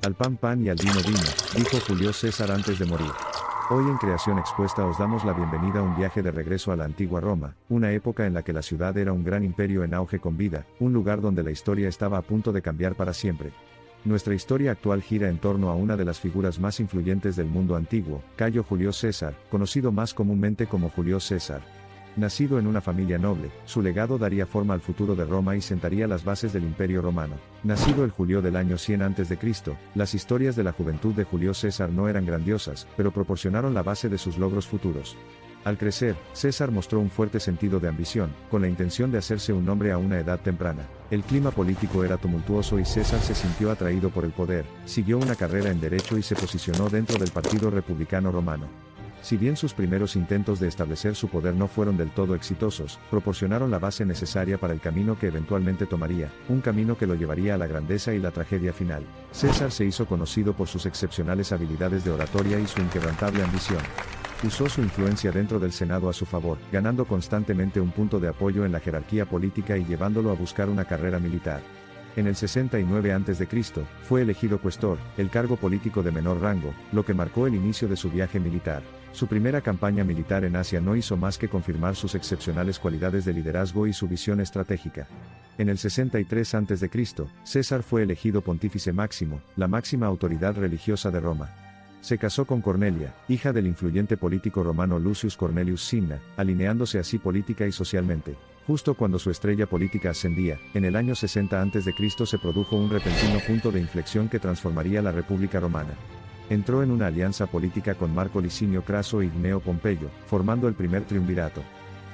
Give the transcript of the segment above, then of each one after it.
Al pan pan y al vino vino, dijo Julio César antes de morir. Hoy en Creación Expuesta os damos la bienvenida a un viaje de regreso a la antigua Roma, una época en la que la ciudad era un gran imperio en auge con vida, un lugar donde la historia estaba a punto de cambiar para siempre. Nuestra historia actual gira en torno a una de las figuras más influyentes del mundo antiguo, Cayo Julio César, conocido más comúnmente como Julio César. Nacido en una familia noble, su legado daría forma al futuro de Roma y sentaría las bases del Imperio Romano. Nacido el Julio del año 100 a.C., las historias de la juventud de Julio César no eran grandiosas, pero proporcionaron la base de sus logros futuros. Al crecer, César mostró un fuerte sentido de ambición, con la intención de hacerse un nombre a una edad temprana. El clima político era tumultuoso y César se sintió atraído por el poder, siguió una carrera en derecho y se posicionó dentro del Partido Republicano Romano. Si bien sus primeros intentos de establecer su poder no fueron del todo exitosos, proporcionaron la base necesaria para el camino que eventualmente tomaría, un camino que lo llevaría a la grandeza y la tragedia final. César se hizo conocido por sus excepcionales habilidades de oratoria y su inquebrantable ambición. Usó su influencia dentro del Senado a su favor, ganando constantemente un punto de apoyo en la jerarquía política y llevándolo a buscar una carrera militar. En el 69 a.C., fue elegido cuestor, el cargo político de menor rango, lo que marcó el inicio de su viaje militar. Su primera campaña militar en Asia no hizo más que confirmar sus excepcionales cualidades de liderazgo y su visión estratégica. En el 63 a.C., César fue elegido pontífice máximo, la máxima autoridad religiosa de Roma. Se casó con Cornelia, hija del influyente político romano Lucius Cornelius Cinna, alineándose así política y socialmente. Justo cuando su estrella política ascendía, en el año 60 a.C. se produjo un repentino punto de inflexión que transformaría la República Romana. Entró en una alianza política con Marco Licinio Craso y Gneo Pompeyo, formando el primer triunvirato.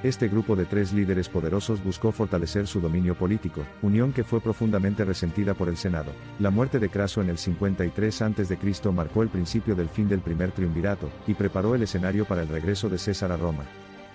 Este grupo de tres líderes poderosos buscó fortalecer su dominio político, unión que fue profundamente resentida por el Senado. La muerte de Craso en el 53 a.C. marcó el principio del fin del primer triunvirato, y preparó el escenario para el regreso de César a Roma.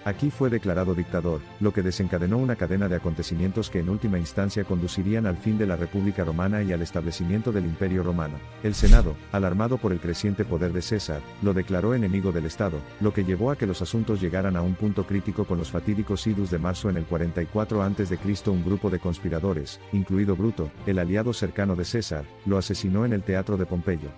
Aquí fue declarado dictador, lo que desencadenó una cadena de acontecimientos que en última instancia conducirían al fin de la República Romana y al establecimiento del Imperio Romano. El Senado, alarmado por el creciente poder de César, lo declaró enemigo del Estado, lo que llevó a que los asuntos llegaran a un punto crítico con los fatídicos idus de marzo en el 44 a.C. Un grupo de conspiradores, incluido Bruto, el aliado cercano de César, lo asesinó en el teatro de Pompeyo.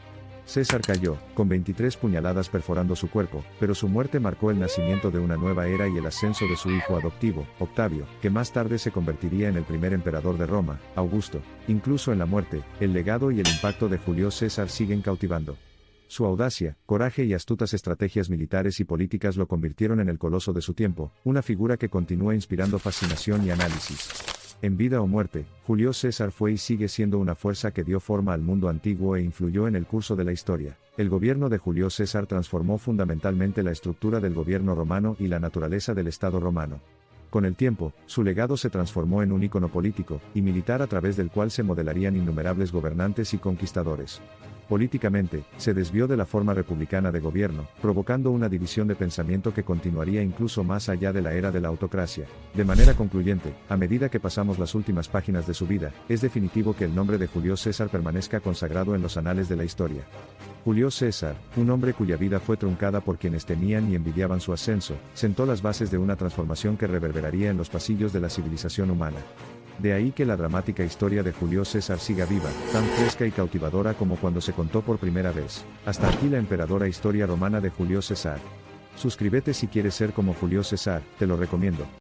César cayó, con 23 puñaladas perforando su cuerpo, pero su muerte marcó el nacimiento de una nueva era y el ascenso de su hijo adoptivo, Octavio, que más tarde se convertiría en el primer emperador de Roma, Augusto. Incluso en la muerte, el legado y el impacto de Julio César siguen cautivando. Su audacia, coraje y astutas estrategias militares y políticas lo convirtieron en el coloso de su tiempo, una figura que continúa inspirando fascinación y análisis. En vida o muerte, Julio César fue y sigue siendo una fuerza que dio forma al mundo antiguo e influyó en el curso de la historia. El gobierno de Julio César transformó fundamentalmente la estructura del gobierno romano y la naturaleza del Estado romano. Con el tiempo, su legado se transformó en un ícono político y militar a través del cual se modelarían innumerables gobernantes y conquistadores. Políticamente, se desvió de la forma republicana de gobierno, provocando una división de pensamiento que continuaría incluso más allá de la era de la autocracia. De manera concluyente, a medida que pasamos las últimas páginas de su vida, es definitivo que el nombre de Julio César permanezca consagrado en los anales de la historia. Julio César, un hombre cuya vida fue truncada por quienes temían y envidiaban su ascenso, sentó las bases de una transformación que reverberaría en los pasillos de la civilización humana. De ahí que la dramática historia de Julio César siga viva, tan fresca y cautivadora como cuando se contó por primera vez. Hasta aquí la emperadora historia romana de Julio César. Suscríbete si quieres ser como Julio César, te lo recomiendo.